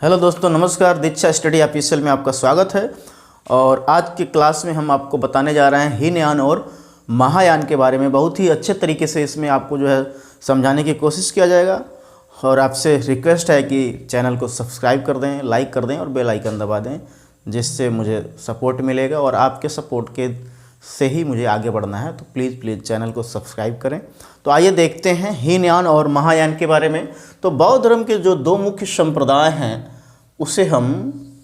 Hello दोस्तों, नमस्कार। दीक्षा study official में आपका स्वागत है। और आज की क्लास में हम आपको बताने जा रहे हैं हीनयान और महायान के बारे में। बहुत ही अच्छे तरीके से इसमें आपको समझाने की कोशिश किया जाएगा। और आपसे रिक्वेस्ट है कि चैनल को सब्सक्राइब कर दें, लाइक कर दें और बेल आइकन दबा दें, जिससे मुझे सपोर्ट मिलेगा और आपके सपोर्ट के से ही मुझे आगे बढ़ना है। तो प्लीज़ चैनल को सब्सक्राइब करें। तो आइए देखते हैं हीनयान और महायान के बारे में। तो बौद्ध धर्म के जो दो मुख्य संप्रदाय हैं उसे हम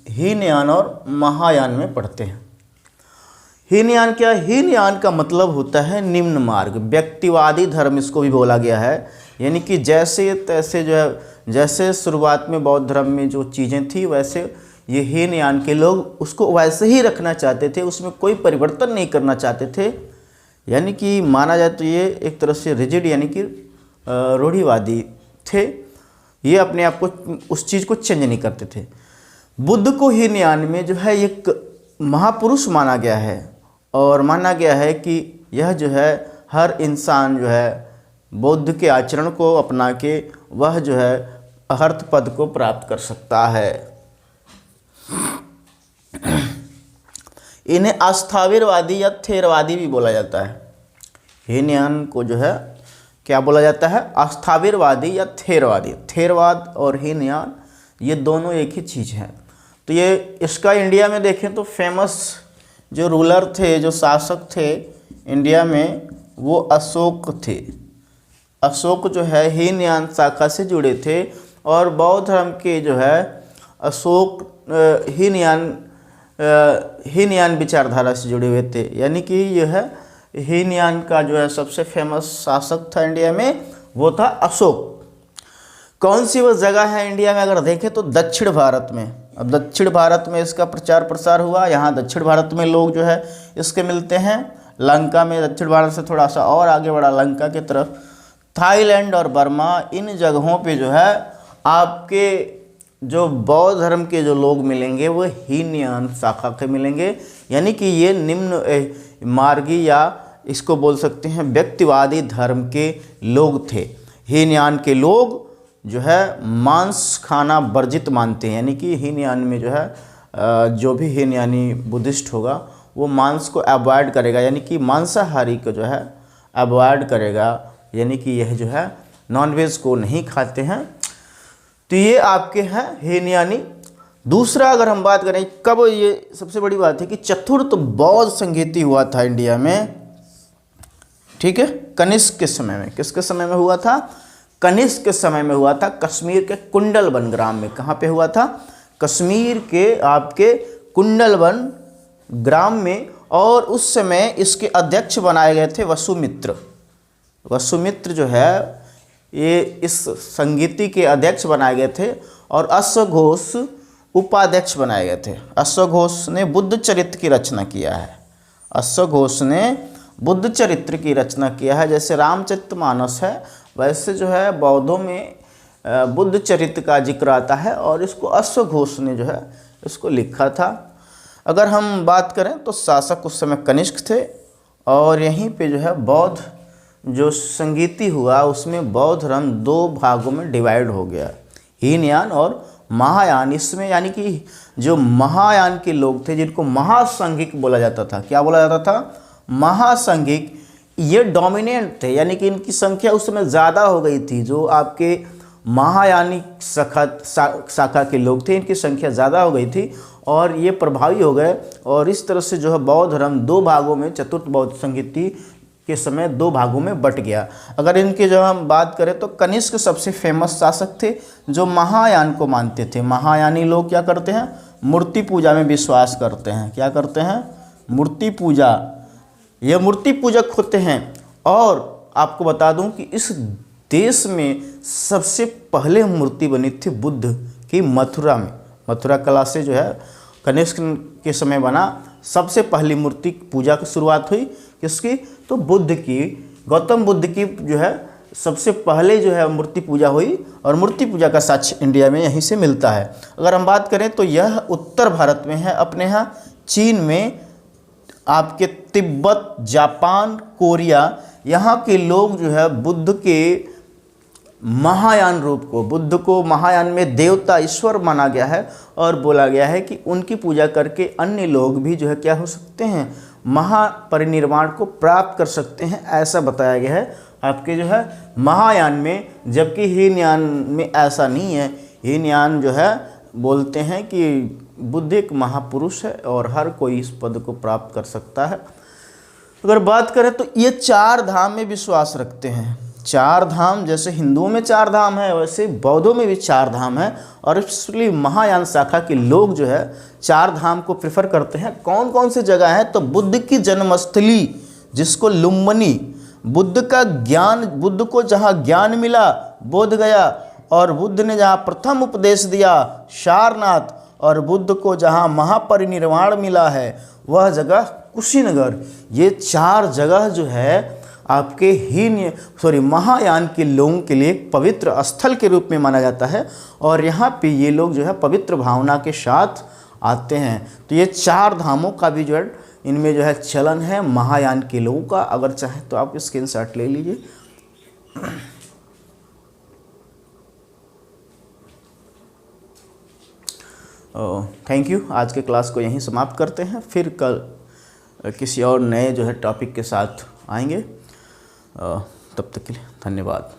हीनयान और महायान में पढ़ते हैं। हीनयान क्या? हीनयान का मतलब होता है निम्न मार्ग, व्यक्तिवादी धर्म इसको भी बोला गया है। यानी कि जैसे तैसे जैसे शुरुआत में बौद्ध धर्म में जो चीज़ें थी वैसे ये हीनयान के लोग उसको वैसे ही रखना चाहते थे, उसमें कोई परिवर्तन नहीं करना चाहते थे। यानी कि माना जाए तो ये एक तरह से रिजिड यानी कि रूढ़िवादी थे। ये अपने आप को उस चीज़ को चेंज नहीं करते थे। बुद्ध को हीनयान में एक महापुरुष माना गया है और माना गया है कि यह हर इंसान बौद्ध के आचरण को अपना के वह अहर्त पद को प्राप्त कर सकता है। इन्हें अस्थाविरवादी या थेरवादी भी बोला जाता है। हीनयान को क्या बोला जाता है? अस्थाविरवादी या थेरवादी। थेरवाद और हीनयान ये दोनों एक ही चीज़ हैं। तो ये इसका इंडिया में देखें तो फेमस जो रूलर थे, जो शासक थे इंडिया में, वो अशोक थे। अशोक हीनयान शाखा से जुड़े थे और बौद्ध धर्म के अशोक हीनयान विचारधारा से जुड़े हुए थे। यानी कि यह हीनयान का सबसे फेमस शासक था इंडिया में, वो था अशोक। कौन सी वो जगह है इंडिया में अगर देखें तो दक्षिण भारत में। अब दक्षिण भारत में इसका प्रचार प्रसार हुआ। यहाँ दक्षिण भारत में लोग इसके मिलते हैं। लंका में, दक्षिण भारत से थोड़ा सा और आगे बढ़ा लंका की तरफ, थाईलैंड और बर्मा, इन जगहों पे आपके जो बौद्ध धर्म के जो लोग मिलेंगे वो हीनयान शाखा के मिलेंगे। यानी कि ये निम्न मार्गी या इसको बोल सकते हैं व्यक्तिवादी धर्म के लोग थे। हीनयान के लोग मांस खाना वर्जित मानते हैं। यानी कि हीनयान में जो भी हीनयानी बुद्धिस्ट होगा वो मांस को अवॉइड करेगा, यानी कि मांसाहारी को अवॉइड करेगा। यानी कि यह नॉनवेज को नहीं खाते हैं। तो ये आपके हैं हीनयानी। दूसरा अगर हम बात करें कब, ये सबसे बड़ी बात है कि चतुर्थ बौद्ध संगीति हुआ था इंडिया में, ठीक है, कनिष्क के समय में। किसके समय में हुआ था? कनिष्क के समय में हुआ था, कश्मीर के कुंडलवन ग्राम में। कहाँ पे हुआ था? कश्मीर के आपके कुंडलवन ग्राम में। और उस समय इसके अध्यक्ष बनाए गए थे वसुमित्र। वसुमित्र ये इस संगीति के अध्यक्ष बनाए गए थे और अश्वघोष उपाध्यक्ष बनाए गए थे। अश्वघोष ने बुद्ध चरित्र की रचना किया है। अश्वघोष ने बुद्ध चरित्र की रचना किया है। जैसे रामचरितमानस है वैसे बौद्धों में बुद्ध चरित्र का जिक्र आता है और इसको अश्वघोष ने इसको लिखा था। अगर हम बात करें तो शासक उस समय कनिष्क थे और यहीं पे बौद्ध जो संगीति हुआ उसमें बौद्ध धर्म दो भागों में डिवाइड हो गया, हीनयान और महायान। इसमें यानी कि जो महायान के लोग थे जिनको महासंघिक बोला जाता था। क्या बोला जाता था? महासंघिक। ये डोमिनेंट थे, यानी कि इनकी संख्या उस समय ज़्यादा हो गई थी। जो आपके महायानी शाखा के लोग थे इनकी संख्या ज़्यादा हो गई थी और ये प्रभावी हो गए। और इस तरह से बौद्ध धर्म दो भागों में, चतुर्थ बौद्ध संगीति के समय दो भागों में बट गया। अगर इनके हम बात करें तो कनिष्क सबसे फेमस शासक थे जो महायान को मानते थे। महायानी लोग क्या करते हैं? मूर्ति पूजा में विश्वास करते हैं। क्या करते हैं? मूर्ति पूजा। ये मूर्ति पूजक होते हैं। और आपको बता दूं कि इस देश में सबसे पहले मूर्ति बनी थी बुद्ध की मथुरा में। मथुरा कला से कनिष्क के समय बना। सबसे पहली मूर्ति पूजा की शुरुआत हुई किसकी? तो बुद्ध की, गौतम बुद्ध की सबसे पहले मूर्ति पूजा हुई। और मूर्ति पूजा का साक्ष्य इंडिया में यहीं से मिलता है। अगर हम बात करें तो यह उत्तर भारत में है, अपने यहाँ चीन में, आपके तिब्बत, जापान, कोरिया, यहाँ के लोग बुद्ध के महायान रूप को, बुद्ध को महायान में देवता ईश्वर माना गया है और बोला गया है कि उनकी पूजा करके अन्य लोग भी जो है क्या हो सकते हैं, महापरिनिर्वाण को प्राप्त कर सकते हैं, ऐसा बताया गया है आपके जो है महायान में। जबकि हीनयान में ऐसा नहीं है। हीनयान जो है बोलते हैं कि बुद्ध एक महापुरुष है और हर कोई इस पद को प्राप्त कर सकता है। अगर बात करें तो ये 4 धाम में विश्वास रखते हैं। 4 धाम, जैसे हिंदुओं में 4 धाम है वैसे बौद्धों में भी 4 धाम है, और इसलिए महायान शाखा के लोग जो है 4 धाम को प्रेफर करते हैं। कौन कौन सी जगह है, तो बुद्ध की जन्मस्थली जिसको लुम्बिनी, बुद्ध का ज्ञान, बुद्ध को जहाँ ज्ञान मिला बोध गया, और बुद्ध ने जहाँ प्रथम उपदेश दिया सारनाथ, और बुद्ध को जहाँ महापरिनिर्वाण मिला है वह जगह कुशीनगर। ये 4 जगह जो है आपके महायान के लोगों के लिए एक पवित्र स्थल के रूप में माना जाता है, और यहाँ पे ये लोग जो है पवित्र भावना के साथ आते हैं। तो ये 4 धामों का भी जो है इनमें जो है चलन है महायान के लोगों का। अगर चाहे तो आप स्क्रीनशॉट ले लीजिए। Thank you. आज के क्लास को यहीं समाप्त करते हैं, फिर कल किसी और नए जो है टॉपिक के साथ आएंगे। तब तक के लिए धन्यवाद।